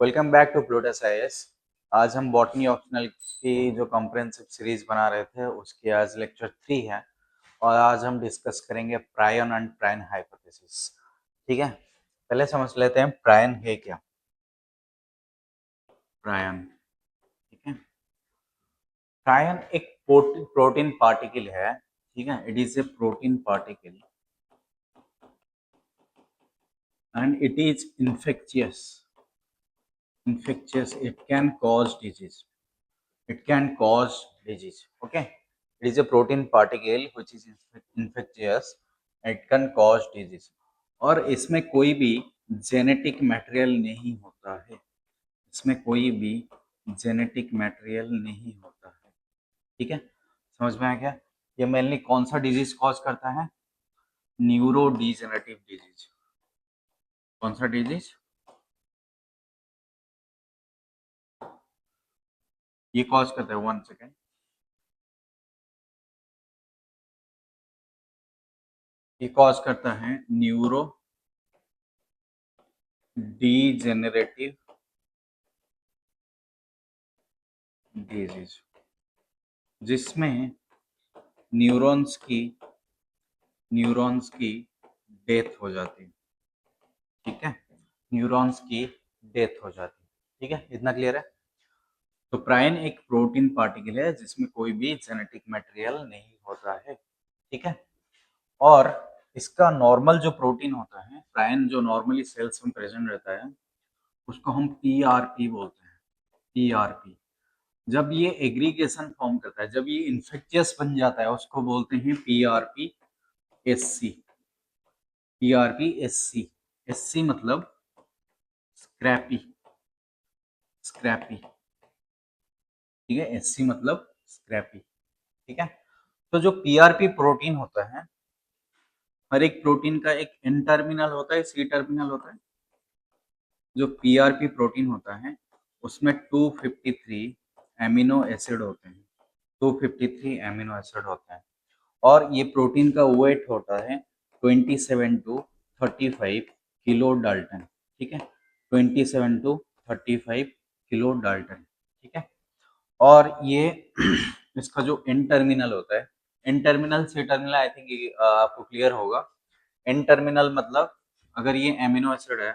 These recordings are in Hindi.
Welcome back to Plutus IAS. आज हम बॉटनी ऑप्शनल की जो कॉम्प्रिहेंसिव सीरीज बना रहे थे उसकी आज लेक्चर 3 है और आज हम डिस्कस करेंगे प्रायन एंड प्रायन हाइपोथेसिस। ठीक है, पहले समझ लेते हैं प्रायन है क्या। प्रायन, ठीक है, प्रायन एक प्रोटीन पार्टिकल है। ठीक है, it is a protein particle and it is infectious. It can cause disease. Okay, it is a protein particle which is infectious. It can cause disease. और इसमें कोई भी जेनेटिक मटेरियल नहीं होता है। इसमें कोई भी जेनेटिक मटेरियल नहीं होता है। ठीक है, समझ में आ गया। ये मेनली कौन सा डिजीज कॉज करता है? Neuro degenerative disease. कौन सा डिजीज? ये कॉज करता है, 1 सेकेंड, ये कॉज करता है न्यूरो डिजेनरेटिव डिजीज, जिसमें न्यूरॉन्स की डेथ हो जाती है। ठीक है, न्यूरॉन्स की डेथ हो जाती है। ठीक है, इतना क्लियर है। तो प्रायन एक प्रोटीन पार्टिकल है जिसमें कोई भी जेनेटिक मटेरियल नहीं होता है। ठीक है, और इसका नॉर्मल जो प्रोटीन होता है, प्रायन जो नॉर्मली सेल्स में प्रेजेंट रहता है, उसको हम पीआरपी बोलते हैं। पीआरपी जब ये एग्रीगेशन फॉर्म करता है, जब ये इन्फेक्टियस बन जाता है, उसको बोलते हैं PRP SC. PRP SC, SC मतलब स्क्रैपी। स्क्रैपी, ठीक है, एससी मतलब स्क्रैपी। ठीक है, तो जो पीआरपी प्रोटीन होता है, हर एक प्रोटीन का एक एन टर्मिनल होता है, सी टर्मिनल होता है। जो पीआरपी प्रोटीन होता है उसमें 253 एमिनो एसिड होते हैं। 253 एमिनो एसिड होते हैं और ये प्रोटीन का वेट होता है 27 टू 35 किलो डाल्टन। ठीक है, 27 टू 35 किलो डाल्टन। ठीक है, और ये इसका जो एन टर्मिनल होता है, N terminal C terminal, I think आपको क्लियर होगा। एन टर्मिनल मतलब अगर ये एमिनो एसिड है,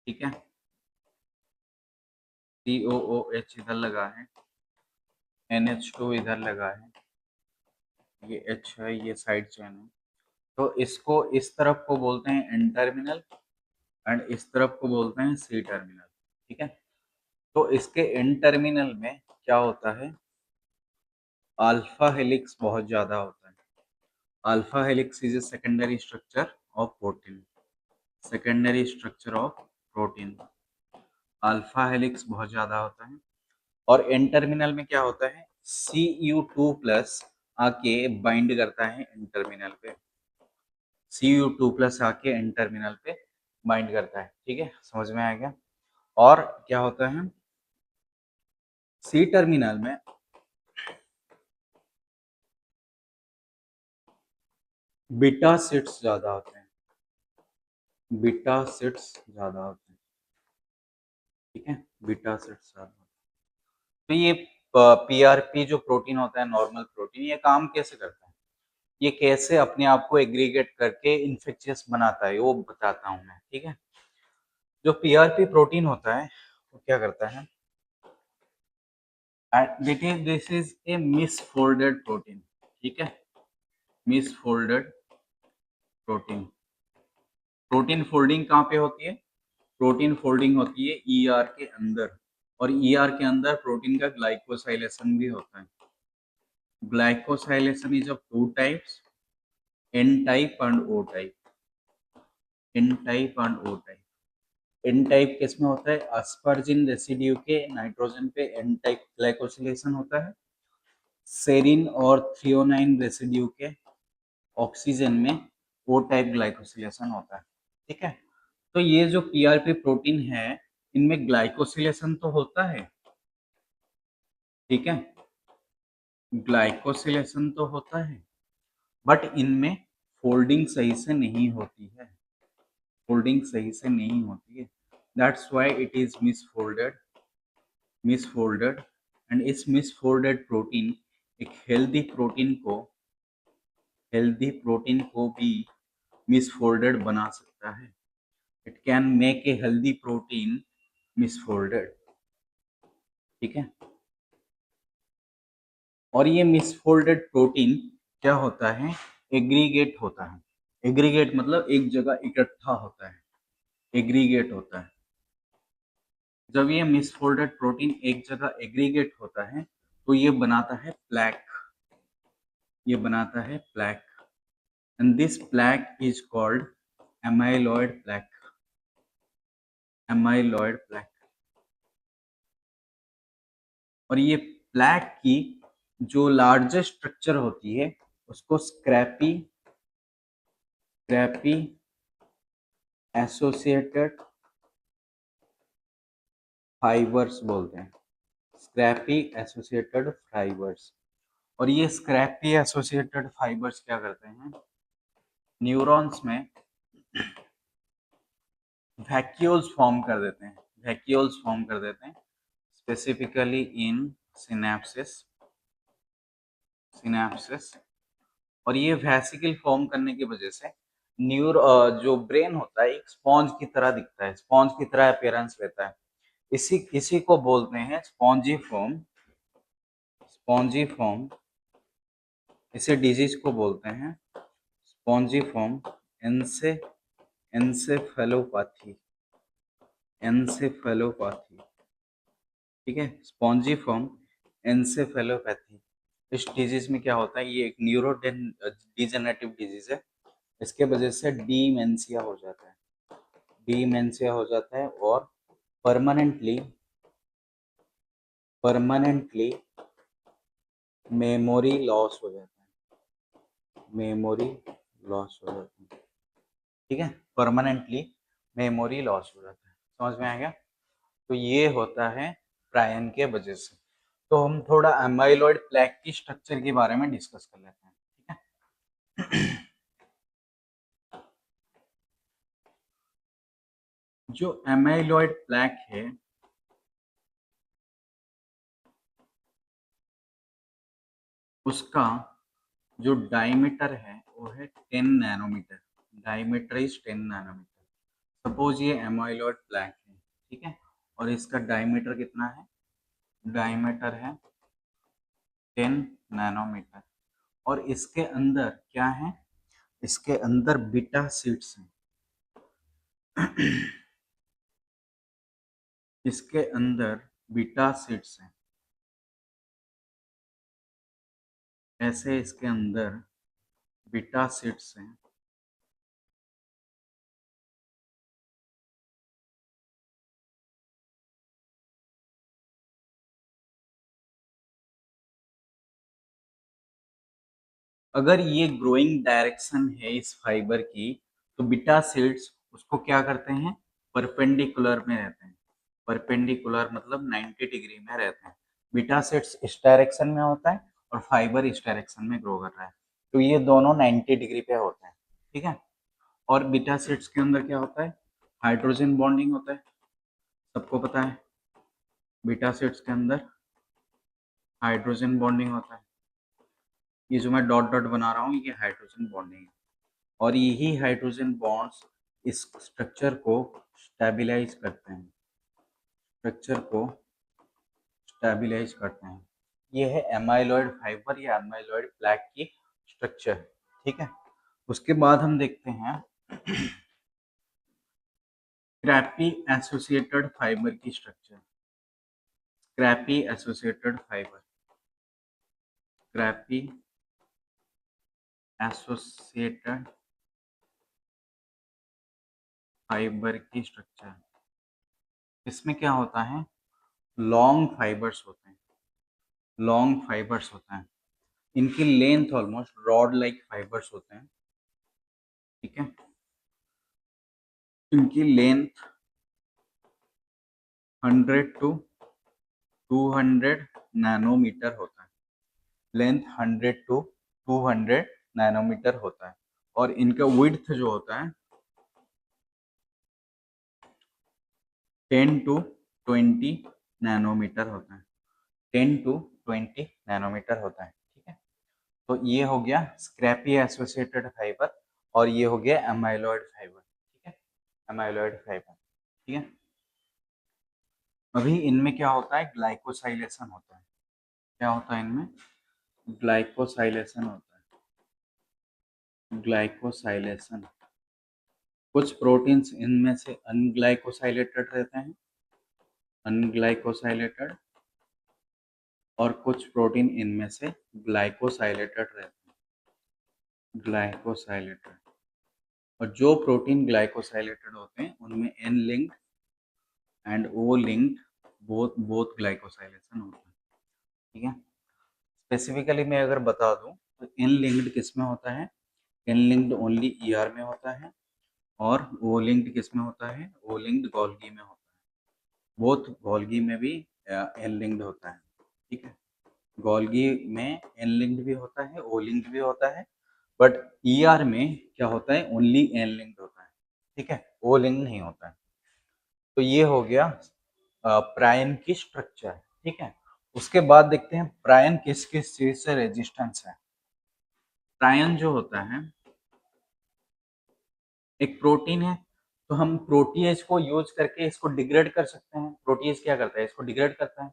ठीक है, COOH इधर लगा है, NH2 इधर लगा है, ये H है, ये साइड चेन है, तो इसको इस तरफ को बोलते हैं एन टर्मिनल एंड इस तरफ को बोलते हैं सी टर्मिनल। ठीक है, तो इसके एन टर्मिनल में क्या होता है? अल्फा हेलिक्स बहुत ज्यादा होता है। Alpha helix is a secondary structure of protein. Secondary structure of protein, alpha helix बहुत ज्यादा होता है। और एन टर्मिनल में क्या होता है? Cu2 प्लस आके बाइंड करता है एन टर्मिनल पे। Cu2 प्लस आके एन टर्मिनल पे बाइंड करता है। ठीक है, समझ में आ गया। और क्या होता है सी टर्मिनल में? बीटा सेट्स ज्यादा होते हैं। बीटा सेट्स ज्यादा होते हैं। ठीक है, बीटा सेट्स ज्यादा होते हैं। तो ये पीआरपी जो प्रोटीन होता है, नॉर्मल प्रोटीन, ये काम कैसे करता है? ये कैसे अपने आप को एग्रीगेट करके इन्फेक्शियस बनाता है, वो बताता हूं मैं। ठीक है, जो पीआरपी प्रोटीन होता है वो क्या करता है? This is a misfolded protein. ठीक है, मिसफोल्डेड प्रोटीन। प्रोटीन फोल्डिंग कहाँ पे होती है? प्रोटीन फोल्डिंग होती है ईआर के अंदर, और ईआर के अंदर प्रोटीन का ग्लाइकोसाइलेशन भी होता है। Glycosylation is of two types, N type and O type. N type and O type. N type किस में होता है? अस्पर्जिन रेसिड्यू के नाइट्रोजन पे एन टाइप ग्लाइकोसिलेशन होता है। सेरिन और थ्रियोनाइन रेसिड्यू के ऑक्सीजन में ओ टाइप ग्लाइकोसिलेशन होता है। ठीक है, तो ये जो पीआरपी प्रोटीन है, इनमें ग्लाइकोसिलेशन तो होता है। ठीक है, ग्लाइकोसिलेशन तो होता है, बट इनमें फोल्डिंग सही से नहीं होती है। फोल्डिंग सही से नहीं होती है। That's why it is misfolded and इस मिसफोल्डेड प्रोटीन एक हेल्दी प्रोटीन को भी मिसफोल्डेड बना सकता है. It can make a healthy protein misfolded. ठीक है. और ये मिसफोल्डेड प्रोटीन क्या होता है? एग्रीगेट होता है. एग्रीगेट मतलब एक जगह इकट्ठा होता है. एग्रीगेट होता है. जब ये मिसफोल्डेड प्रोटीन एक जगह एग्रीगेट होता है तो ये बनाता है प्लैक. ये बनाता है plaque. And this plaque is called amyloid plaque. Amyloid plaque. और ये प्लैक की जो लार्जेस्ट स्ट्रक्चर होती है उसको स्क्रैपी एसोसिएटेड फाइबर्स बोलते हैं. Scrapie associated fibres. और ये स्क्रैपी एसोसिएटेड फाइबर्स क्या करते हैं? न्यूरॉन्स में वैक्यूल्स फॉर्म कर देते हैं. वैक्यूल्स फॉर्म कर देते हैं स्पेसिफिकली इन सिनेप्सिस. और ये वेसिकल फॉर्म करने की वजह से जो ब्रेन होता है एक स्पॉन्ज की तरह दिखता है. स्पॉन्ज की तरह अपीयरेंस रहता है. इसी इसी को बोलते हैं स्पॉन्जी फॉर्म. इसे डिजीज को बोलते हैं स्पॉन्जी फॉर्म एनसे एनसेफेलोपैथी. एनसेफेलोपैथी. ठीक है. Spongy form encephalopathy. इस डिजीज में क्या होता है? ये एक न्यूरो डिजेनरेटिव डिजीज है. इसके वजह से डीमेंशिया हो जाता है. डीमेंशिया हो जाता है और परमानेंटली मेमोरी लॉस हो जाता है. मेमोरी लॉस हो जाता है. ठीक है. परमानेंटली मेमोरी लॉस हो जाता है. समझ में आ गया? तो ये होता है प्रायन के वजह से. तो हम थोड़ा एमाइलॉइड प्लैक की स्ट्रक्चर के बारे में डिस्कस कर लेते हैं. ठीक है. जो एमाइलॉइड प्लैक है उसका जो डायमीटर है वो है 10 nanometre. Diameter is 10 nanometre. Suppose ये एमाइलॉइड प्लैक है. ठीक है. और इसका डायमीटर कितना है? डायमीटर है 10 नैनोमीटर. और इसके अंदर क्या है? इसके अंदर बीटा सीड्स हैं. इसके अंदर बीटा सीड्स हैं. ऐसे इसके अंदर बीटा सीड्स हैं. अगर ये ग्रोइंग डायरेक्शन है इस फाइबर की तो बीटा सीड्स उसको क्या करते हैं? परपेंडिकुलर में रहते हैं. परपेंडिकुलर मतलब 90 डिग्री में रहते हैं. बीटा सीड्स इस डायरेक्शन में होता है और फाइबर इस डायरेक्शन में ग्रो कर रहा है. तो ये दोनों 90 डिग्री पे होते हैं. ठीक है. और बीटा सीड्स के अंदर क्या होता है? हाइड्रोजन बॉन्डिंग होता है. सबको पता है बीटा सीड्स के अंदर हाइड्रोजन बॉन्डिंग होता है. ये जो मैं डॉट डॉट बना रहा हूँ ये हाइड्रोजन बॉन्डिंग है. और यही हाइड्रोजन बॉन्ड्स इस स्ट्रक्चर को स्टेबलाइज करते हैं. स्ट्रक्चर को स्टेबलाइज करते हैं. ये है एमाइलॉइड फाइबर या एमाइलॉइड प्लैक की स्ट्रक्चर. ठीक है. उसके बाद हम देखते हैं स्क्रैपी एसोसिएटेड फाइबर की structure. Scrapie associated fibre. Scrapie associated fibre की स्ट्रक्चर. इसमें क्या होता है? लॉन्ग फाइबर्स होते हैं. लॉन्ग फाइबर्स होते हैं. इनकी length almost rod like fibres होते हैं. ठीक है. इनकी लेंथ 100 टू 200 नैनोमीटर होता है. लेंथ 100 टू 200 नैनोमीटर होता है. और इनका विड्थ जो होता है 10 to 20 नैनोमीटर होता है, 10 to 20 नैनोमीटर होता है, ठीक है। तो ये हो गया स्क्रैपी एसोसिएटेड फाइबर और ये हो गया एमाइलॉइड फाइबर, ठीक है, एमाइलॉइड फाइबर, ठीक है। अभी इनमें क्या होता है, ग्लाइकोसाइलेशन होता है। क्या होता है इनमें, ग्लाइकोसाइलेशन होता है, ग्लाइकोसाइलेशन। कुछ प्रोटीन्स इनमें से अनग्लाइकोसाइलेटेड रहते हैं, अनग्लाइकोसाइलेटेड, और कुछ प्रोटीन इनमें से ग्लाइकोसाइलेटेड रहते हैं, ग्लाइकोसाइलेटेड। और जो प्रोटीन ग्लाइकोसाइलेटेड होते हैं उनमें N linked and O linked both both glycosylation होता है, ठीक है। स्पेसिफिकली मैं अगर बता दूं तो एन लिंक्ड किस में होता है, एन लिंक्ड ओनली ईआर में होता है, और ओ लिंक्ड किस में होता है, ओ लिंक्ड गोल्गी में होता है। बोथ गोल्गी में भी एन लिंक्ड होता है, ठीक है। गोल्गी में एन लिंक्ड भी होता है, ओ लिंक्ड भी होता है, बट ईआर में क्या होता है, ओनली एन लिंक्ड होता है, ठीक है, ओ लिंक्ड नहीं होता है। तो ये हो गया प्रायन की स्ट्रक्चर, ठीक है। उसके बाद देखते हैं प्रायन किस किस चीज से रेजिस्टेंस है। प्रायन जो होता है एक प्रोटीन है, तो हम प्रोटीएज को यूज करके इसको डिग्रेड कर सकते हैं। प्रोटीएज क्या करता है, इसको डिग्रेड करता है।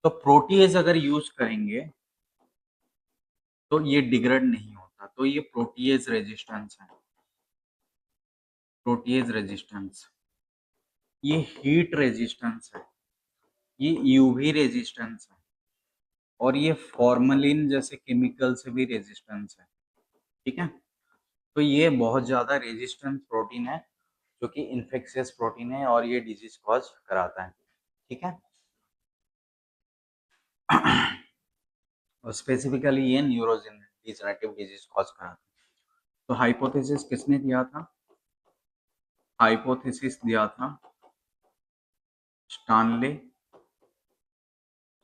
तो प्रोटीएज अगर यूज करेंगे तो ये डिग्रेड नहीं होता, तो ये प्रोटीएज रेजिस्टेंस है, प्रोटीएज रेजिस्टेंस। ये हीट रेजिस्टेंस है, ये यूवी रेजिस्टेंस है, और ये फॉर्मलिन जैसे केमिकल से भी रेजिस्टेंस है, ठीक है। तो ये बहुत ज़्यादा रेजिस्टेंट प्रोटीन है जो कि इन्फेक्शियस प्रोटीन है और ये डिजीज कॉज कराता है, ठीक है। और स्पेसिफिकली ये न्यूरोजेनेटिव डिजीज कॉज कराता है। तो हाइपोथेसिस किसने दिया था, हाइपोथेसिस दिया था स्टानले,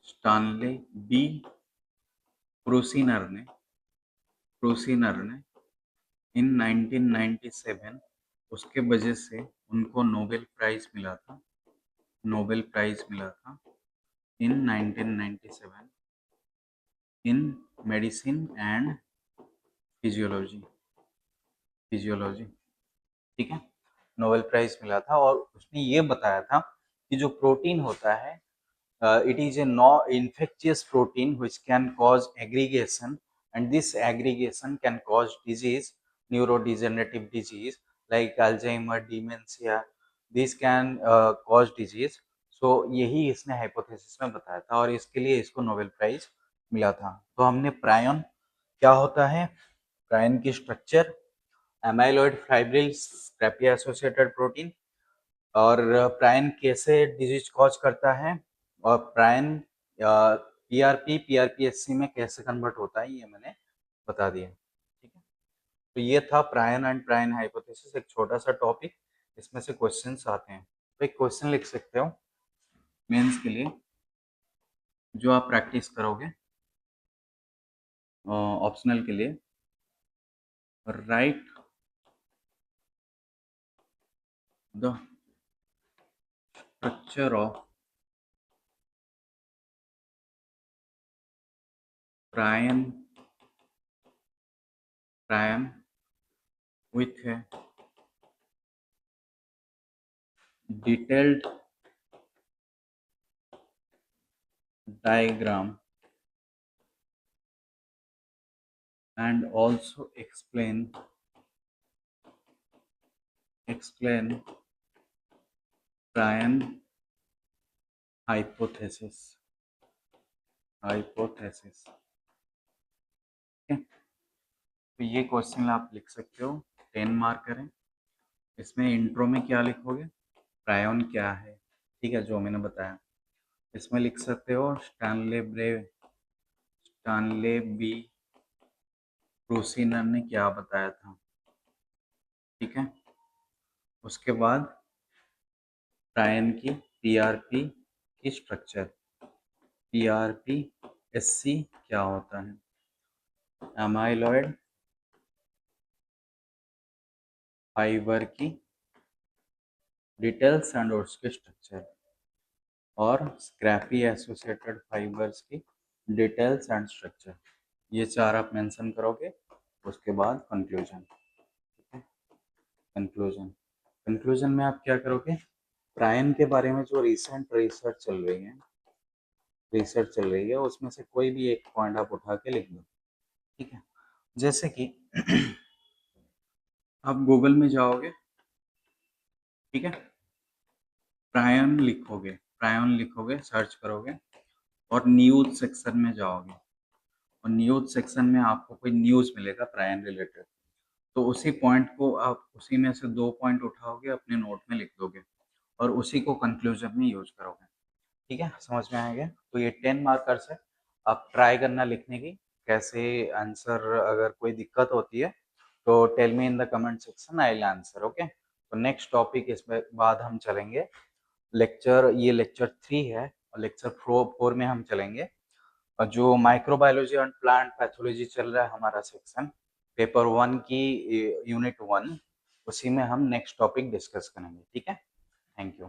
स्टानले बी प्रूसिनर ने, प्रूसिनर ने इन 1997 उसके वजह से उनको नोबेल प्राइज मिला था, नोबेल प्राइज मिला था इन 1997 इन मेडिसिन एंड फिजियोलॉजी, फिजियोलॉजी, ठीक है। नोबेल प्राइज मिला था और उसने ये बताया था कि जो प्रोटीन होता है it is a no infectious protein which can cause aggregation, and this aggregation can cause disease, neurodegenerative disease like Alzheimer, dementia, this can cause disease। so यही इसने हाइपोथेसिस में बताया था और इसके लिए इसको नोबेल प्राइज मिला था। तो हमने प्रायन क्या होता है, प्रायन की structure, amyloid fibril scrapie associated protein, और प्रायन कैसे डिजीज कॉज करता है, और प्रायन पीआरपी पीआरपीएससी में कैसे कन्वर्ट होता है, ये मैंने बता दिया, ठीक है। तो ये था प्रायन एंड प्रायन हाइपोथेसिस, एक छोटा सा टॉपिक, इसमें से क्वेश्चंस आते हैं। तो एक क्वेश्चन लिख सकते हो मेंस के लिए जो आप प्रैक्टिस करोगे ऑप्शनल के लिए, right the structure of प्रायन, प्रायन with a detailed diagram and also explain Bryan hypothesis, hypothesis, ठीक है। तो ये क्वेश्चन आप लिख सकते हो, 10 मार्क करें। इसमें इंट्रो में क्या लिखोगे, प्रायन क्या है, ठीक है, जो मैंने बताया। इसमें लिख सकते हो स्टानले बी प्रूसिनर ने क्या बताया था, ठीक है। उसके बाद प्रायन की पीआरपी की स्ट्रक्चर, पीआरपी एससी क्या होता है, एमाइलॉइड फाइबर की डिटेल्स एंड उसके स्ट्रक्चर, और स्क्रैपी एसोसिएटेड फाइबर्स की डिटेल्स एंड स्ट्रक्चर, ये चार आप मेंशन करोगे। उसके बाद कंक्लूजन, ठीक है। कंक्लूजन, कंक्लूजन में आप क्या करोगे, प्रायन के बारे में जो रिसर्च चल रही है उसमें से कोई भी एक पॉइंट आप उठा के लिख दो, ठीक है। जैसे कि आप गूगल में जाओगे, ठीक है, प्रायन लिखोगे, सर्च करोगे, और न्यूज सेक्शन में जाओगे, और न्यूज सेक्शन में आपको कोई न्यूज मिलेगा प्रायन रिलेटेड, तो उसी पॉइंट को आप उसी में से 2 पॉइंट उठाओगे, अपने नोट में लिख दोगे, और उसी को कंक्लूजन में यूज करोगे, ठीक है। समझ में आ गया? तो ये 10 मार्कर्स है, आप ट्राई करना लिखने की, कैसे आंसर, अगर कोई दिक्कत होती है तो tell me in the comment section, I will answer, okay. तो नेक्स्ट टॉपिक इसमें बाद हम चलेंगे, ये लेक्चर 3 है, और लेक्चर 4 में हम चलेंगे, और जो माइक्रोबायोलॉजी एंड प्लांट पैथोलॉजी चल रहा है हमारा सेक्शन, पेपर 1 की यूनिट 1, उसी में हम नेक्स्ट टॉपिक डिस्कस करेंगे, ठीक है। Thank you.